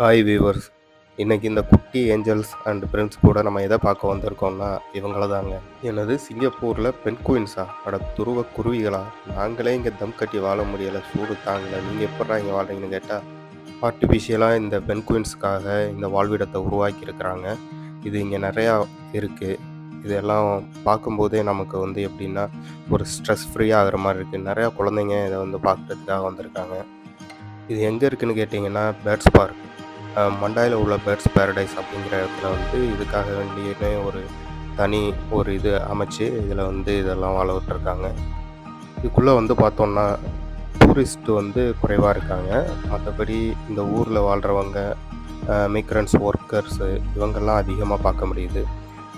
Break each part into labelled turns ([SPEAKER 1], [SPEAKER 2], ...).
[SPEAKER 1] Hi viewers. இன்னைக்கு இந்த குட்டி ஏஞ்சல்ஸ் அண்ட் பிரின்ஸ் கூட நம்ம எதை பார்க்க வந்திருக்கோம்னா இவங்கள தாங்க. என்னது சிங்கப்பூரில் பெண் குயின்ஸா? அட துருவ குருவிகளா! நாங்களே இங்கே தம் கட்டி வாழ முடியலை, சூடு தாங்கலை, நீங்கள் எப்படா இங்கே வாழ்றீங்கன்னு கேட்டால் ஆர்டிஃபிஷியலாக இந்த பெண் குயின்ஸுக்காக இந்த வாழ்விடத்தை உருவாக்கியிருக்கிறாங்க. இது இங்கே நிறையா இருக்குது. இதெல்லாம் பார்க்கும்போதே நமக்கு எப்படின்னா ஒரு ஸ்ட்ரெஸ் ஃப்ரீயாக ஆகிற மாதிரி இருக்குது. நிறையா குழந்தைங்க இதை பார்க்குறதுக்காக வந்திருக்காங்க. இது எங்கே இருக்குதுன்னு கேட்டிங்கன்னா பேர்ட்ஸ் பார்க், மண்டாயில் உள்ள பேர்ட்ஸ் பேரடைஸ் அப்படிங்கிற இடத்துல இதுக்காக வேண்டியனே தனி இது அமைச்சு இதில் இதெல்லாம் வாழ விட்டுருக்காங்க. இதுக்குள்ளே பார்த்தோன்னா டூரிஸ்ட் குறைவாக இருக்காங்க. மற்றபடி இந்த ஊரில் வாழ்கிறவங்க, மிக்ரன்ஸ் ஒர்க்கர்ஸு இவங்கெல்லாம் அதிகமாக பார்க்க முடியுது.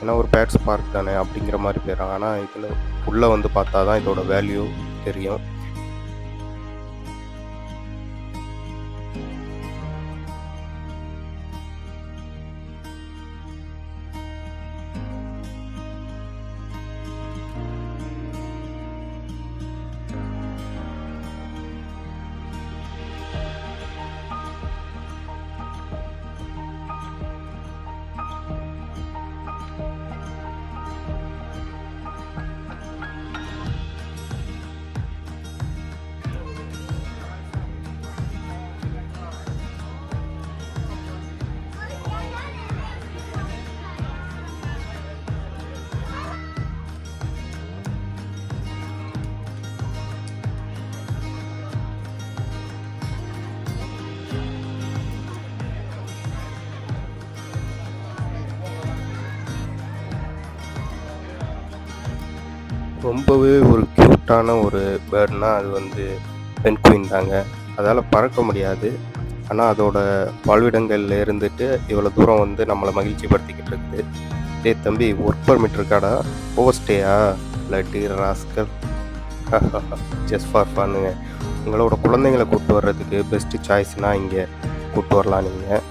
[SPEAKER 1] ஏன்னா ஒரு பேர்ட்ஸ் பார்க் தானே அப்படிங்கிற மாதிரி போயிடறாங்க. ஆனால் இதில் உள்ளே பார்த்தா தான் இதோட வேல்யூ தெரியும். ரொம்பவே ஒரு க்யூட்டான ஒரு பேர்ட்னால் அது பெண் குயின் தாங்க. அதால் பறக்க முடியாது. ஆனால் அதோட வாழ்விடங்களில் இருந்துட்டு இவ்வளோ தூரம் நம்மளை மகிழ்ச்சிப்படுத்திக்கிட்டு இருக்குது. டேய் தம்பி, ஒர்க் பர்மிட் இருக்காடா? ஓவர் ஸ்டேயா? இல்லாட்டி ராஸ்கல்? Just for ஃபன்னுங்க. உங்களோட குழந்தைங்களை கூப்பிட்டு வர்றதுக்கு பெஸ்ட்டு சாய்ஸ்னால் இங்கே கூப்பிட்டு வரலாம் நீங்கள்.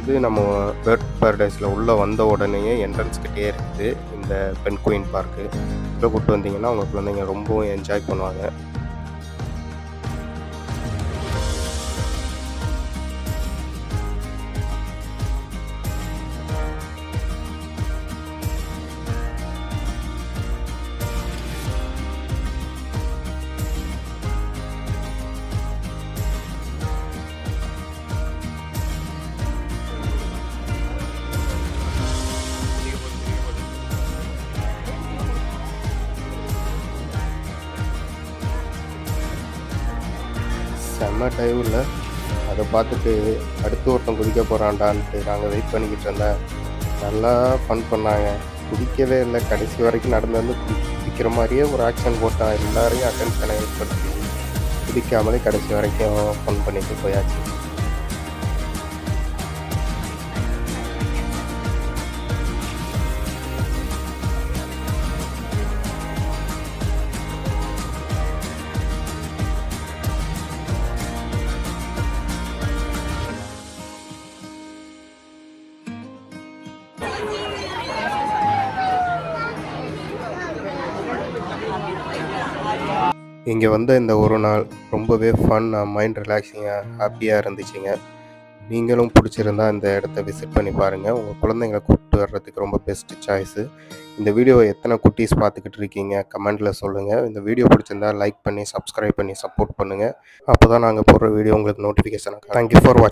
[SPEAKER 1] இது நம்ம பேர்ட் பேரடைஸில் உள்ளே வந்த உடனேயே என்ட்ரன்ஸ்கிட்டே இருக்குது இந்த பெண் குயின் பார்க்கு. இதில் கூப்பிட்டு வந்தீங்கன்னா உங்கள் குழந்தைங்க ரொம்பவும் என்ஜாய் பண்ணுவாங்க. செம்ம டைமில் அதை பார்த்துட்டு அடுத்து ஒருத்தன் குதிக்க போகிறான்டான்ட்டு நாங்கள் வெயிட் பண்ணிக்கிட்டு இருந்தேன். நல்லா ஃபன் பண்ணாங்க. குதிக்கவே இல்லை, கடைசி வரைக்கும் நடந்து குதிக்கிற மாதிரியே ஒரு ஆக்ஷன் போட்டான். எல்லாரையும் அட்டென்ஷனை ஏற்படுத்தி குதிக்காமலே கடைசி வரைக்கும் ஃபன் பண்ணிட்டு போயாச்சு. இங்கே இந்த ஒரு நாள் ரொம்பவே ஃபன்னாக, மைண்ட் ரிலாக்ஸிங்காக, ஹாப்பியாக இருந்துச்சுங்க. நீங்களும் பிடிச்சிருந்தா இந்த இடத்த விசிட் பண்ணி பாருங்கள். உங்கள் குழந்தைங்களை கூப்பிட்டு வர்றதுக்கு ரொம்ப பெஸ்ட்டு சாய்ஸு. இந்த வீடியோவை எத்தனை குட்டீஸ் பார்த்துக்கிட்டு இருக்கீங்க கமெண்டில் சொல்லுங்கள். இந்த வீடியோ பிடிச்சிருந்தா லைக் பண்ணி சப்ஸ்கிரைப் பண்ணி சப்போர்ட் பண்ணுங்கள். அப்போ தான் நாங்கள் போடுற வீடியோ உங்களுக்கு நோட்டிஃபிகேஷன். தேங்க்யூ ஃபார் வாட்சிங்.